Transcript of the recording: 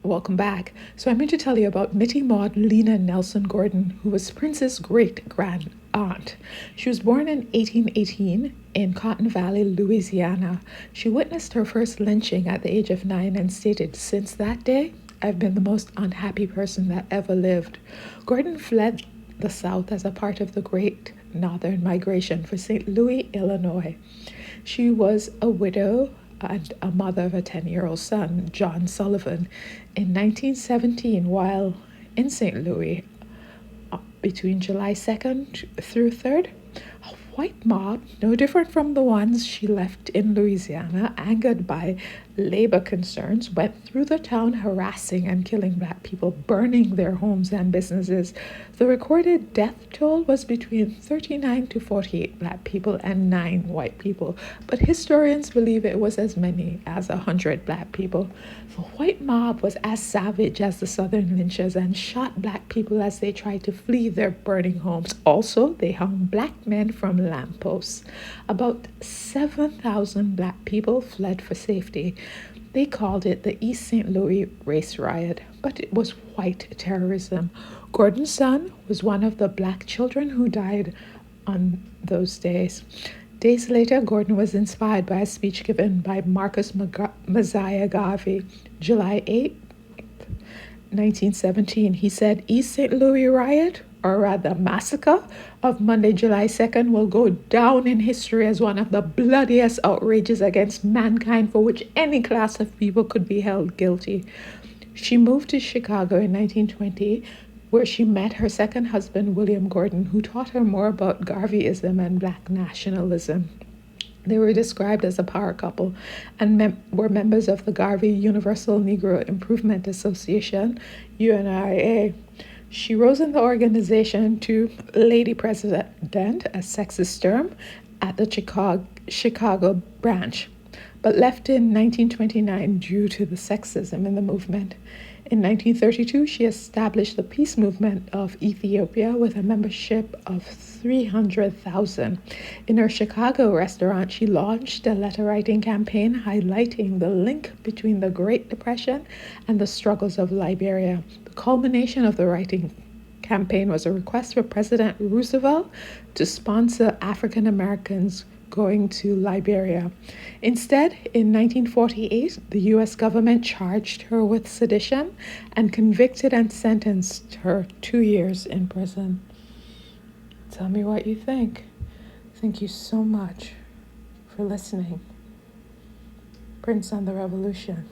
Welcome back. So I'm going to tell you about Mittie Maude Lena Nelson Gordon, who was Prince's great-grand aunt. She was born in 1818 in Cotton Valley, Louisiana. She witnessed her first lynching at the age of 9 and stated, "Since that day, I've been the most unhappy person that ever lived." Gordon fled the South as a part of the Great Northern Migration for St. Louis, Illinois. She was a widow and a mother of a 10-year-old son, John Sullivan. In 1917, while in St. Louis, between July 2nd through 3rd, a white mob, no different from the ones she left in Louisiana, angered by labor concerns, went through the town harassing and killing Black people, burning their homes and businesses. The recorded death toll was between 39 to 48 Black people and 9 white people, but historians believe it was as many as 100 Black people. The white mob was as savage as the Southern lynchers and shot Black people as they tried to flee their burning homes. Also, they hung Black men from lampposts. About 7,000 Black people fled for safety. They called it the East St. Louis Race Riot, but it was white terrorism. Gordon's son was one of the Black children who died on those days. Days later, Gordon was inspired by a speech given by Marcus Messiah Garvey, July 8, 1917. He said, "East St. Louis riot, or rather massacre, of Monday, July 2nd will go down in history as one of the bloodiest outrages against mankind for which any class of people could be held guilty." She moved to Chicago in 1920, where she met her second husband, William Gordon, who taught her more about Garveyism and Black nationalism. They were described as a power couple and were members of the Garvey Universal Negro Improvement Association, UNIA. She rose in the organization to Lady President, a sexist term, at the Chicago branch, but left in 1929 due to the sexism in the movement. In 1932, she established the peace movement of Ethiopia with a membership of 300,000. In her Chicago restaurant, she launched a letter-writing campaign highlighting the link between the Great Depression and the struggles of Liberia. The culmination of the writing campaign was a request for President Roosevelt to sponsor African Americans going to Liberia. Instead, in 1948, the U.S. government charged her with sedition and convicted and sentenced her 2 years in prison. Tell me what you think. Thank you so much for listening. Prince and the Revolution.